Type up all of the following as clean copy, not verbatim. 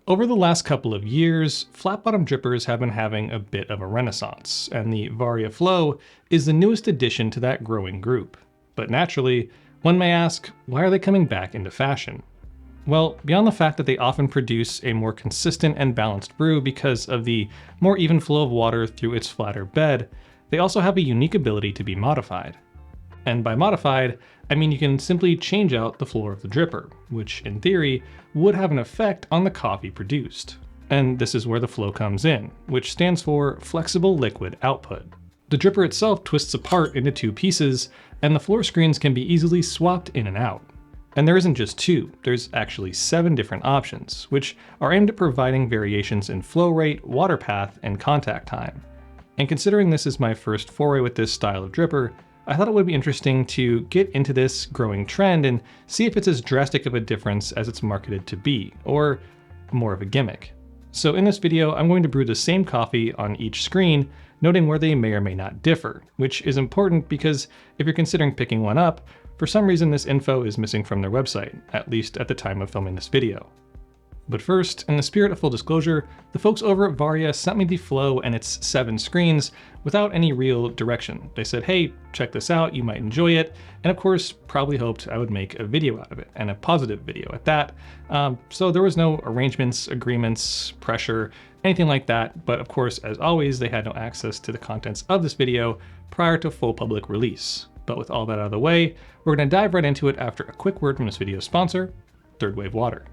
Over the last couple of years, flat bottom drippers have been having a bit of a renaissance, and the Varia Flo is the newest addition to that growing group. But naturally, one may ask, why are they coming back into fashion? Well, beyond the fact that they often produce a more consistent and balanced brew because of the more even flow of water through its flatter bed, they also have a unique ability to be modified. And by modified, I mean you can simply change out the floor of the dripper, which in theory would have an effect on the coffee produced. And this is where the flow comes in, which stands for flexible liquid output. The dripper itself twists apart into two pieces, and the floor screens can be easily swapped in and out. And there isn't just two, there's actually 7 different options, which are aimed at providing variations in flow rate, water path, and contact time. And considering this is my first foray with this style of dripper, I thought it would be interesting to get into this growing trend and see if it's as drastic of a difference as it's marketed to be, or more of a gimmick. So in this video, I'm going to brew the same coffee on each screen, noting where they may or may not differ, which is important because if you're considering picking one up, for some reason this info is missing from their website, at least at the time of filming this video. But first, in the spirit of full disclosure, the folks over at Varia sent me the Flo and its 7 screens without any real direction. They said, hey, check this out, you might enjoy it, and of course, probably hoped I would make a video out of it, and a positive video at that. So there was no arrangements, agreements, pressure, anything like that, but of course, as always, they had no access to the contents of this video prior to full public release. But with all that out of the way, we're gonna dive right into it after a quick word from this video's sponsor, Third Wave Water.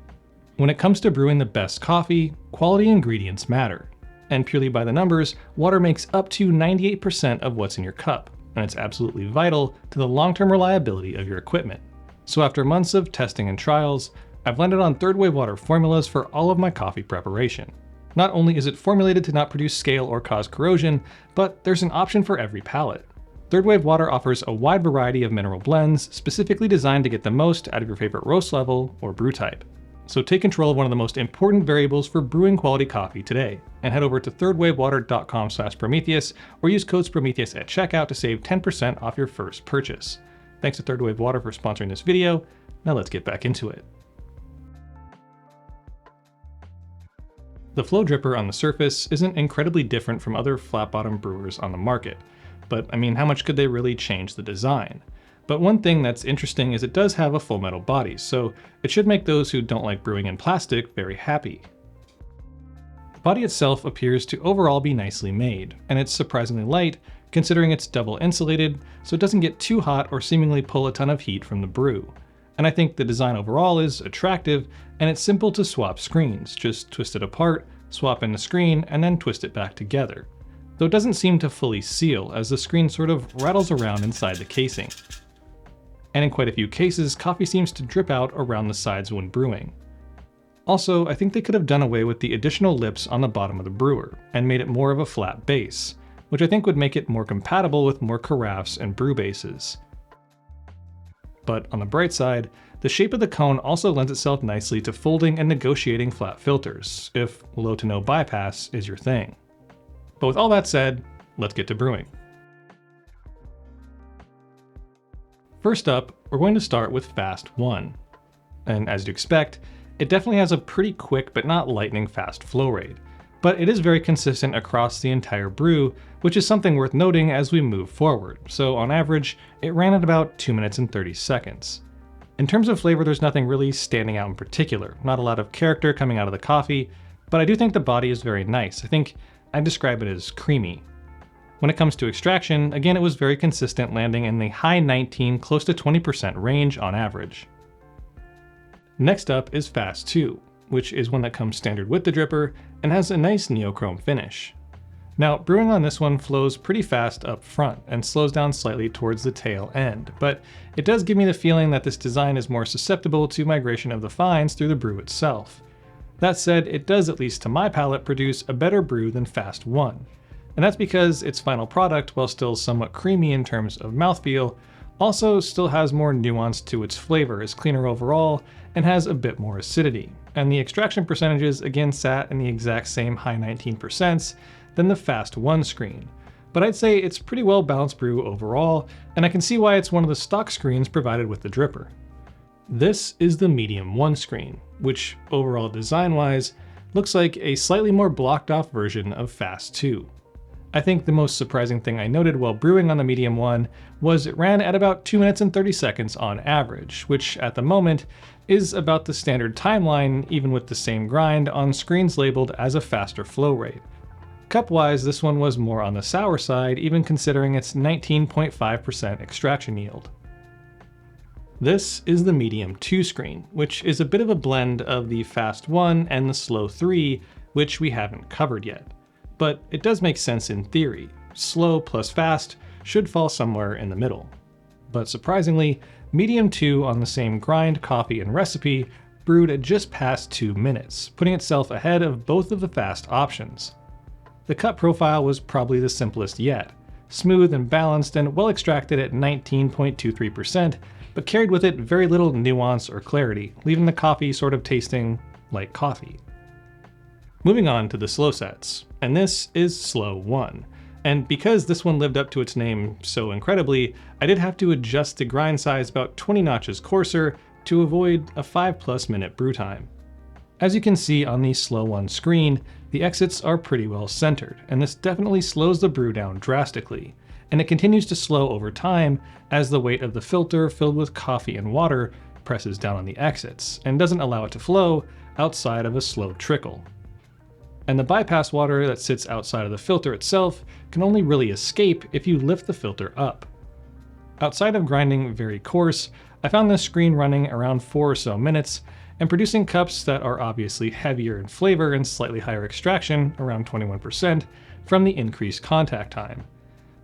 When it comes to brewing the best coffee, quality ingredients matter. And purely by the numbers, water makes up to 98% of what's in your cup, and it's absolutely vital to the long-term reliability of your equipment. So after months of testing and trials, I've landed on Third Wave Water formulas for all of my coffee preparation. Not only is it formulated to not produce scale or cause corrosion, but there's an option for every palate. Third Wave Water offers a wide variety of mineral blends specifically designed to get the most out of your favorite roast level or brew type. So take control of one of the most important variables for brewing quality coffee today, and head over to thirdwavewater.com/Sprometheus or use code Sprometheus at checkout to save 10% off your first purchase. Thanks to Third Wave Water for sponsoring this video. Now let's get back into it. The Flo dripper on the surface isn't incredibly different from other flat bottom brewers on the market, but I mean, how much could they really change the design? But one thing that's interesting is it does have a full metal body, so it should make those who don't like brewing in plastic very happy. The body itself appears to overall be nicely made, and it's surprisingly light considering it's double insulated, so it doesn't get too hot or seemingly pull a ton of heat from the brew. And I think the design overall is attractive, and it's simple to swap screens, just twist it apart, swap in the screen, and then twist it back together. Though it doesn't seem to fully seal, as the screen sort of rattles around inside the casing. And in quite a few cases, coffee seems to drip out around the sides when brewing. Also, I think they could have done away with the additional lips on the bottom of the brewer, and made it more of a flat base, which I think would make it more compatible with more carafes and brew bases. But on the bright side, the shape of the cone also lends itself nicely to folding and negotiating flat filters, if low to no bypass is your thing. But with all that said, let's get to brewing. First up, we're going to start with Fast 1. And as you'd expect, it definitely has a pretty quick but not lightning fast flow rate. But it is very consistent across the entire brew, which is something worth noting as we move forward. So on average, it ran at about 2 minutes and 30 seconds. In terms of flavor, there's nothing really standing out in particular, not a lot of character coming out of the coffee, but I do think the body is very nice. I think I'd describe it as creamy. When it comes to extraction, again, it was very consistent, landing in the high 19, close to 20% range on average. Next up is Fast 2, which is one that comes standard with the dripper and has a nice neochrome finish. Now, brewing on this one flows pretty fast up front and slows down slightly towards the tail end, but it does give me the feeling that this design is more susceptible to migration of the fines through the brew itself. That said, it does, at least to my palate, produce a better brew than Fast 1. And that's because its final product, while still somewhat creamy in terms of mouthfeel, also still has more nuance to its flavor, is cleaner overall, and has a bit more acidity. And the extraction percentages again sat in the exact same high 19% than the Fast 1 screen. But I'd say it's pretty well balanced brew overall, and I can see why it's one of the stock screens provided with the dripper. This is the Medium 1 screen, which overall design-wise looks like a slightly more blocked off version of Fast 2. I think the most surprising thing I noted while brewing on the medium one was it ran at about 2 minutes and 30 seconds on average, which at the moment is about the standard timeline even with the same grind on screens labeled as a faster flow rate. Cup-wise, this one was more on the sour side, even considering its 19.5% extraction yield. This is the medium 2 screen, which is a bit of a blend of the fast 1 and the slow 3, which we haven't covered yet. But it does make sense in theory. Slow plus fast should fall somewhere in the middle. But surprisingly, medium 2 on the same grind, coffee, and recipe brewed at just past 2 minutes, putting itself ahead of both of the fast options. The cut profile was probably the simplest yet. Smooth and balanced and well extracted at 19.23%, but carried with it very little nuance or clarity, leaving the coffee sort of tasting like coffee. Moving on to the slow sets, and this is Slow 1. And because this one lived up to its name so incredibly, I did have to adjust the grind size about 20 notches coarser to avoid a 5+ minute brew time. As you can see on the Slow 1 screen, the exits are pretty well centered, and this definitely slows the brew down drastically, and it continues to slow over time as the weight of the filter filled with coffee and water presses down on the exits, and doesn't allow it to flow outside of a slow trickle. And the bypass water that sits outside of the filter itself can only really escape if you lift the filter up. Outside of grinding very coarse, I found this screen running around 4 or so minutes and producing cups that are obviously heavier in flavor and slightly higher extraction, around 21%, from the increased contact time.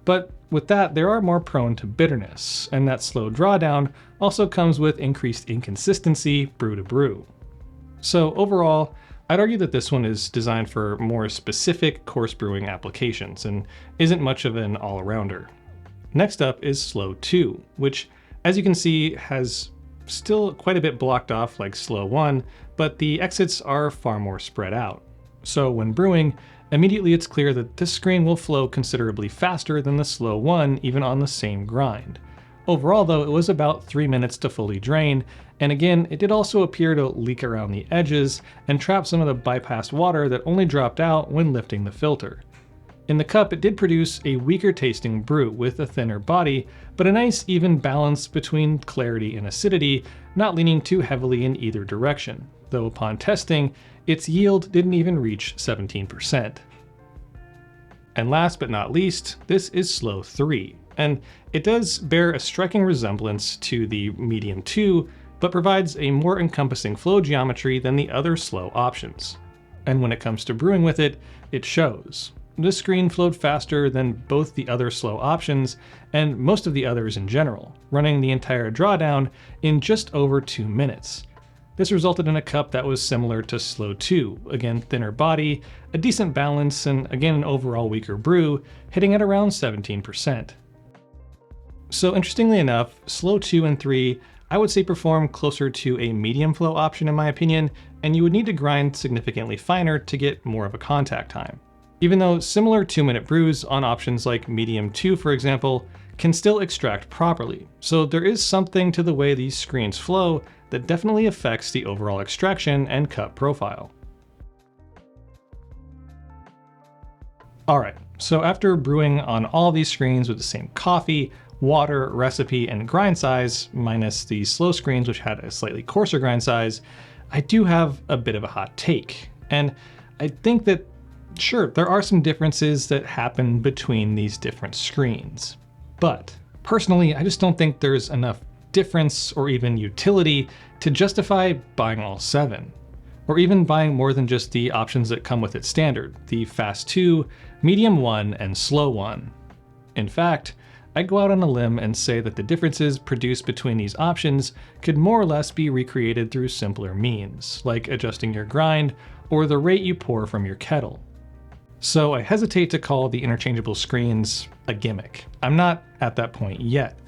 But with that, they are more prone to bitterness, and that slow drawdown also comes with increased inconsistency brew to brew. So overall, I'd argue that this one is designed for more specific coarse brewing applications and isn't much of an all-arounder. Next up is Slow 2, which, as you can see, has still quite a bit blocked off like Slow 1, but the exits are far more spread out. So when brewing, immediately it's clear that this screen will flow considerably faster than the Slow 1 even on the same grind. Overall though, it was about 3 minutes to fully drain, and again, it did also appear to leak around the edges and trap some of the bypassed water that only dropped out when lifting the filter. In the cup, it did produce a weaker tasting brew with a thinner body, but a nice even balance between clarity and acidity, not leaning too heavily in either direction, though upon testing, its yield didn't even reach 17%. And last but not least, this is Slow 3, and it does bear a striking resemblance to the medium 2, but provides a more encompassing flow geometry than the other slow options. And when it comes to brewing with it, it shows. This screen flowed faster than both the other slow options and most of the others in general, running the entire drawdown in just over 2 minutes. This resulted in a cup that was similar to Slow 2, again thinner body, a decent balance, and again an overall weaker brew, hitting at around 17%. So interestingly enough, Slow 2 and 3 I would say perform closer to a medium flow option in my opinion, and you would need to grind significantly finer to get more of a contact time. Even though similar 2-minute brews on options like medium 2 for example, can still extract properly. So there is something to the way these screens flow that definitely affects the overall extraction and cup profile. Alright, so after brewing on all these screens with the same coffee, water, recipe, and grind size, minus the slow screens which had a slightly coarser grind size, I do have a bit of a hot take. And I think that, sure, there are some differences that happen between these different screens. But personally, I just don't think there's enough difference or even utility to justify buying all 7. Or even buying more than just the options that come with it standard, the Fast 2, Medium 1, and Slow 1. In fact, I'd go out on a limb and say that the differences produced between these options could more or less be recreated through simpler means, like adjusting your grind or the rate you pour from your kettle. So I hesitate to call the interchangeable screens a gimmick. I'm not at that point yet,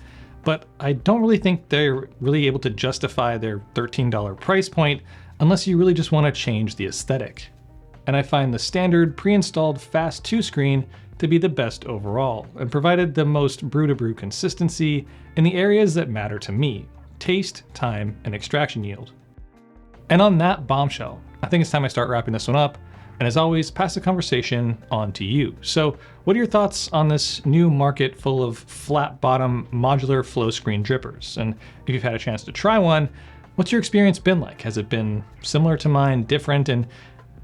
but I don't really think they're really able to justify their $13 price point unless you really just want to change the aesthetic. And I find the standard pre-installed Fast 2 screen to be the best overall, and provided the most brew-to-brew consistency in the areas that matter to me: taste, time, and extraction yield. And on that bombshell, I think it's time I start wrapping this one up. And as always, pass the conversation on to you. So what are your thoughts on this new market full of flat bottom modular flow screen drippers? And if you've had a chance to try one, what's your experience been like? Has it been similar to mine, different, and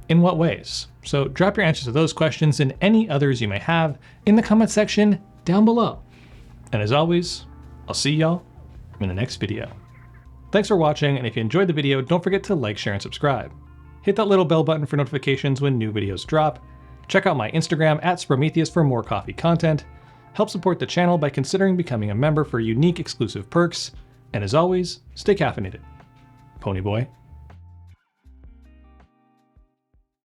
in what ways? So drop your answers to those questions and any others you may have in the comment section down below. And as always, I'll see y'all in the next video. Thanks for watching, and if you enjoyed the video, don't forget to like, share, and subscribe. Hit that little bell button for notifications when new videos drop. Check out my Instagram @Sprometheus for more coffee content. Help support the channel by considering becoming a member for unique exclusive perks. And as always, stay caffeinated. Pony Boy